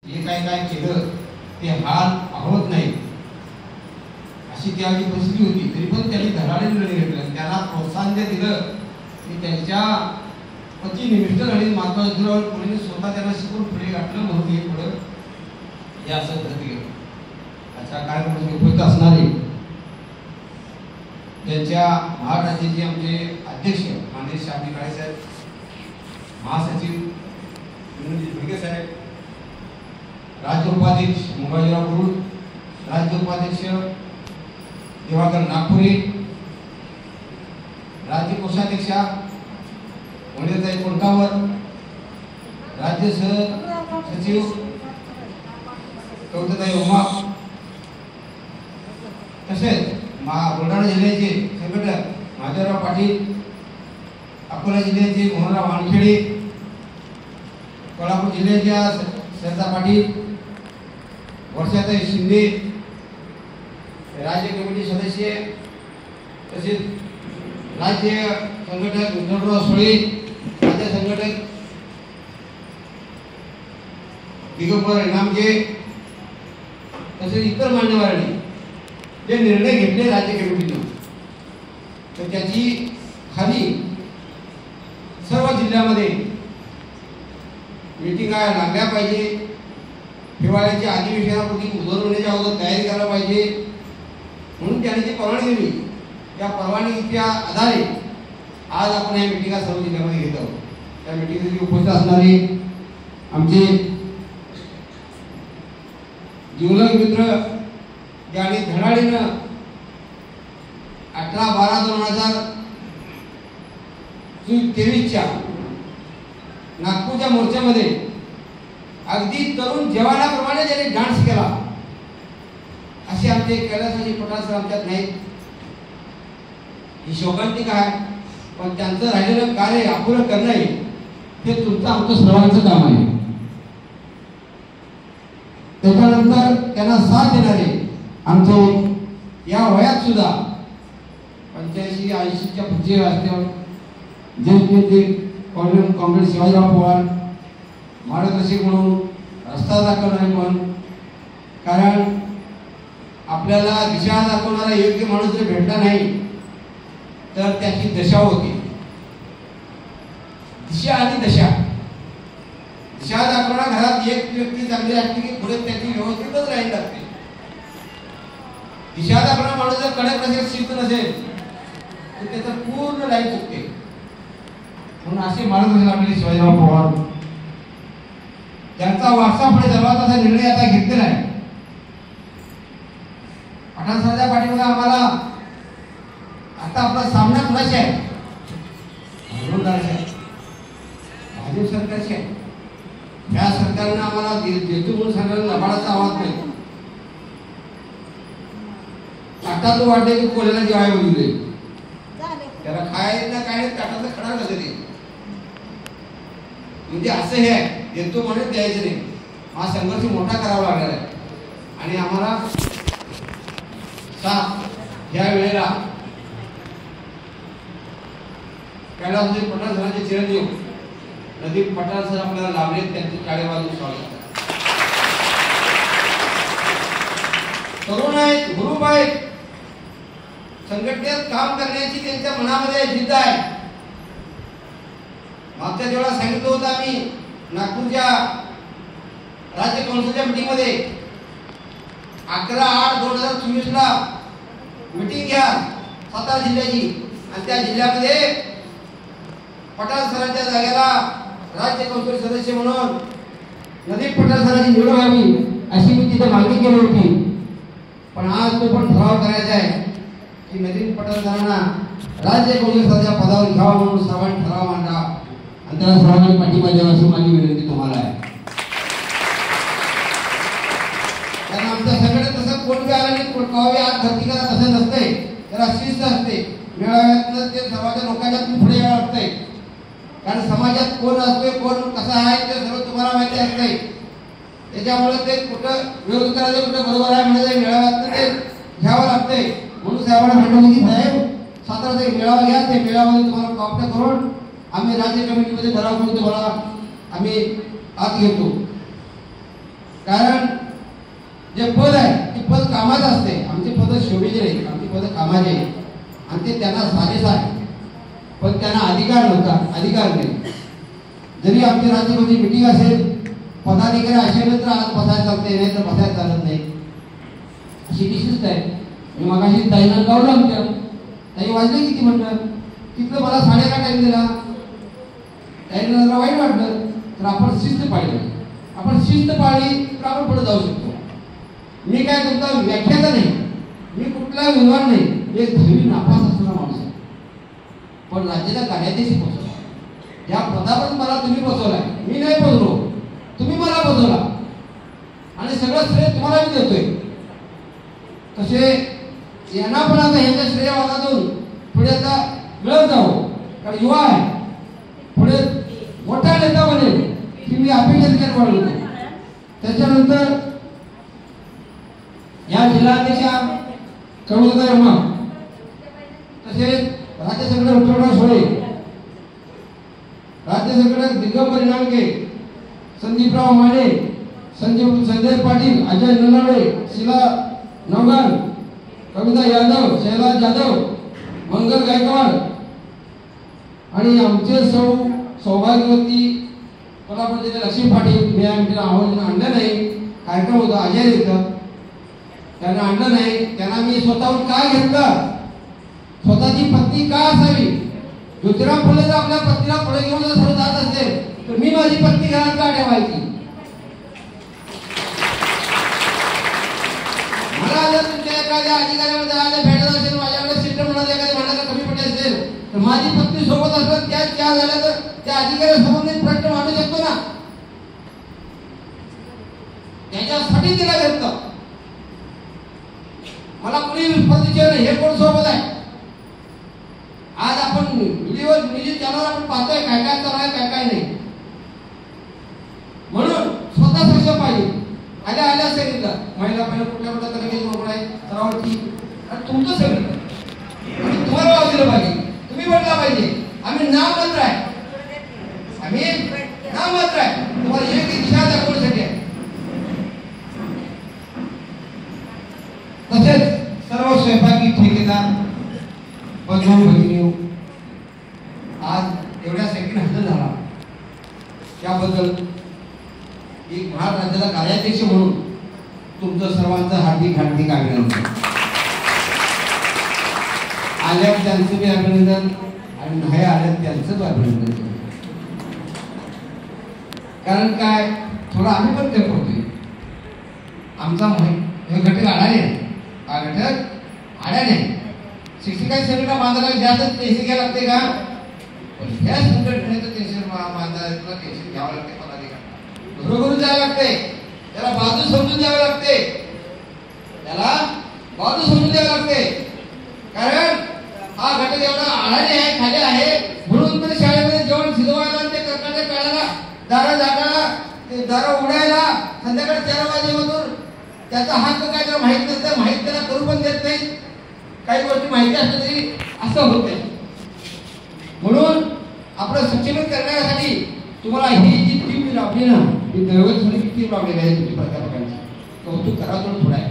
हे काय केलं ते हाल पाहत नाही अशी त्याची परिस्थिती होती. तरी पण त्यांनी धडाडीने निर्णय घेतला, त्यांना प्रोत्साहन दिलं की त्यांच्या पतीनिमित्त आणि महात्मा ज्योतिराव फुलेंनी स्वतः त्यांना शिकून पुढे गाठलं, म्हणून हे पुढं हे असं घडत गेलं. अशा कार्यक्रमाची उपयुक्त असणारे त्यांच्या महाराष्ट्राचे आमचे अध्यक्ष माननीय श्यामजी काळे साहेब, महासचिव विनोदजी भिडके साहेब, राज्य उपाध्यक्ष मुंबाजीराव गुरुड, राज्य उपाध्यक्ष दिवाकर नागपुरे, राज्य कोषाध्यक्षा वनिताई कोणकावर, राज्य सचिव कविताताई उमा, तसेच बुलढाणा जिल्ह्याचे संघटक माधवराव पाटील, अकोला जिल्ह्याचे मोहनराव वानखेडे, कोल्हापूर जिल्ह्याच्या सरदा पाटील, वर्षाताई शिंदे, राज्य कमिटी सदस्य, तसेच राज्य संघटक विठ्ठलराव सुळे, राज्य संघटक दिगंबर इनामचे, तसेच इतर मान्यवरांनी जे निर्णय घेतले राज्य कमिटीनं, तर त्याची खाली सर्व जिल्ह्यामध्ये मीटिंगा लागल्या पाहिजे. हिवाळ्याच्या अधिवेशनापूर्वी उद्घाटनाच्या अगोदर तयारी करायला पाहिजे, म्हणून त्यांनी जी परवानगी दिली त्या परवानगीच्या आधारे आज आपण या मीटिंगा सर्व जिल्ह्यामध्ये घेत आहोत. त्या मीटिंगसाठी उपस्थित असणारे आमचे जिवलग मित्र ज्यांनी धडाडीनं 18/12/2023च्या नागपूरच्या मोर्चामध्ये अगदी तरुण जवानाप्रमाणे ज्यांनी डान्स केला, असे आमचे कैलासवासी पठाण सर आमच्यात नाहीत. ही शोकांतिक आहे, पण त्यांचं राहिलेलं कार्य अपुरं करणं हे तुमचं आमचं सर्वांचं काम आहे. त्याच्यानंतर त्यांना साथ देणारे आमचे या वयात सुद्धा 85-80च्या पुढचे असल्यावर ज्येष्ठ नेते काँग्रेस शिवाजीराव पवार, मार्गदर्शक म्हणून रस्ता दाखवणारे पण, कारण आपल्याला दिशा दाखवणारा योग्य माणूस जर भेटला नाही तर त्याची दशा होती. दिशा आणि दशा, दिशा दाखवणारा घरात एक व्यक्ती चांगली असते की पुढे त्याची व्यवस्थितच राहील लागते. दिशा दाखवणारा माणूस जर कडक नसेल, शिस्त नसेल तर त्याचं पूर्ण लाईफ चुकते. म्हणून असे मार्गदर्शक आपले शिवाजीराव पवार, त्यांचा वारसा पुढे जवळचा निर्णय आता घेतलेला आहे. पठाण सरांच्या पाठीमागे आम्हाला आता आपला सामना कुणाशी आहे? भाजप सरकारशी आहे. या सरकारने आम्हाला देतो म्हणून सांगायला लबाडाचा आवाज नाही. ताटात वाटले की कोल्याला जेवाय बोलले, त्याला खायला काय ताटाचा खडा लागते. म्हणजे असं हे आहे, देतो म्हणून द्यायचं नाही. हा संघर्ष मोठा करावा लागणार आहे. आणि आम्हाला साथ या वेळेला कैलासवासी पठाण सरांचे चिरंजीव नदीप पठाण सर आपल्याला लाभले, त्यांची टाळेवाजून स्वागत. तरुण आहेत, ग्रुप आहेत, संघटनेत काम करण्याची त्यांच्या मनामध्ये जिद्द आहे. मागच्या वेळेला सांगितलं होतं आम्ही नागपूरच्या राज्य कौन्सिलच्या मीटिंग मध्ये 11/8/2024 मीटिंग घ्या सातारा जिल्ह्याची, आणि त्या जिल्ह्यामध्ये पठाण सरांच्या जागेला राज्य कौन्सिल सदस्य म्हणून नदीप पठाण सरांची निवड व्हावी अशी मी तिथे मागणी केली होती. पण आज तो पण ठराव करायचा आहे की नदीप पठाण सरांना राज्य कौन्सिल सदस्य पदावर घ्यावा, म्हणून सर्वांनी ठराव मांडला आणि त्याला सर्वांनी पाठिंबा द्यावा अशी माझी विनंती तुम्हाला आहे. कारण आमच्या संघटनेत तसं कोण बी आला नाही, कवावी आज भरती करा तसं नसते. त्याला शिस्त असते. मेळाव्यातनं ते सर्वांच्या लोकांच्या पुढे यावं लागतंय. कारण समाजात कोण असतोय, कोण कसा आहे ते सर्व तुम्हाला माहिती असतंय. त्याच्यामुळे ते कुठं विरोध करायचं, कुठं बरोबर आहे म्हणजे मेळाव्यातनं ते घ्यावं लागतंय. म्हणून साहेबांना म्हटलं की साहेब साताराचा एक मेळावा घ्या, ते मेळाव्यामध्ये तुम्हाला प्राप्त करून आम्ही राज्य कमिटीमध्ये ठराव करून तुम्हाला आम्ही आत घेतो. कारण जे पद आहे ते पद कामाचं असते. आमचे पद शोभेचे नाही, आमची पद कामाचे आणि ते त्यांना साजेच आहे, पण त्यांना अधिकार नव्हता, अधिकार नाही. जरी आमची राज्यमंत्री मिटिंग असेल, पदाधिकारी असेल तर आज बसायला चालते, नाही तर बसायला चालत नाही, अशी शिस्त आहे. मी मगाशी ताईला लावलं, आमच्या ताई वाजले किती म्हणतात, तिथलं मला 11:30 टाइम दिला, ताईला जरा वाईट वाटलं. तर आपण शिस्त पाळली, आपण शिस्त पाळली तर आपण पुढे जाऊ शकतो. मी काय तुमचा व्याख्याता नाही, मी कुठला विद्वान नाही, एक दहावी नापास असणारा माणूस आहे, पण राज्याच्या कार्याध्यक्ष पोहोचला. ज्या पदावर मला तुम्ही बसवलाय, मी नाही पोहोचलो, तुम्ही मला बसवला आणि सगळं श्रेय तुम्हाला मी देतोय. तसे यांना पण आता ह्याच्या श्रेयवादातून पुढे आता मिळत जाऊ, कारण युवा आहे, पुढे मोठा नेता बनेल ही मी अपेक्षा करत होतो. त्याच्यानंतर या जिल्हाध्यक्षा कमलताई उमा, तसेच राज्य संघटक विठ्ठलराव सोळे, राज्य संघटक दिगंबर नाळके, संदीपराव माने, संजय पाटील, अजय नलावडे, शीला नवगार, कविता यादव, शैलाज जाधव, मंगल गायकवाड आणि आमचे सौभाग्यवती कोल्हापूर जिल्ह्यात लक्ष्मी पाटील. मी आमच्या आवाजानं आणलं नाही, कार्यक्रम होता, अजय होता, त्यांना आणलं नाही. त्यांना मी स्वतःहून का घेतलं, स्वतःची पत्नी का असावी. ज्योतिराव फुले जर आपल्या पत्नीला पुढे घेऊन जर सर्व जात असेल तर मी माझी पत्नी घरात का ठेवायची. मला जर तुमच्या एखाद्या अधिकाऱ्याला जायला भेटत असेल, माझ्याकडे सिस्टम म्हणून एखाद्या भांडायला कमी पडले असेल तर माझी पत्नी सोबत असत, त्या झाल्या तर त्या अधिकाऱ्यासमोर मी प्रश्न मांडू शकतो ना, त्याच्यासाठी तिला घेतलं. मला कुणी प्रतिचय नाही, हे कोण सोबत आहे. आज आपण व्हिडिओ चॅनल आपण पाहतोय काय काय चालू आहे, काय काय नाही. म्हणून स्वतः सक्षम पाहिजे. आल्या सांगितलं महिला पहिला कुठल्या कुठल्या तरीके बरोबर आहे, सरावरती तुमचं सांगितलं आणि तुम्हाला वाव दिलं पाहिजे, तुम्ही म्हटला पाहिजे. आम्ही नाम मात्र आहे, आम्ही नाम मात्र आहे, तुम्हाला एक दिशा दाखवण्यासाठी आहे. तसेच सर्व स्वयंपाकी ठेकेदार बंधू भगिनी आज एवढ्या संख्येने हजर झाला, त्याबद्दल एक महाराष्ट्र राज्याचा कार्याध्यक्ष म्हणून तुमचं सर्वांचं हार्दिक हार्दिक अभिनंदन. आल्यावर त्यांचं बी अभिनंदन आणि नाही आल्यावर त्यांचं अभिनंदन. कारण काय, थोडं आम्ही पण ते करतोय. आमचा हे घटक आडाने आहे, हा घटक आडाने. शिक्षिका संघटना बांधायला जास्त पैसे घ्यावे लागते का, ह्या संघटनेचं टेन्शन बांधायला टेन्शन घ्यावं लागते. घरोघरून जावं लागते, त्याला बाजू समजून द्यावे लागते, त्याला बाजू समजून द्यावी लागते. कारण हा घटक एवढा आळाने आहे, खाली आहे, म्हणून तर शाळेमध्ये जेवण शिजवायला ते कर्नाटक काढायला, दारा झाकायला, ते दारा उडायला संध्याकाळी 4 वाजेमधून त्याचा हक्क काय त्याला माहित नसतं, माहित त्याला करू पण देत नाही. काही गोष्टी माहिती असल्या तरी असं होत नाही. म्हणून आपलं सक्षमीकरण करण्यासाठी तुम्हाला ही जी टीम लावली ना, ही दैवत टीम लावलेली आहे तुमची प्राध्यापकांची, कौतुक करा थोडं आहे.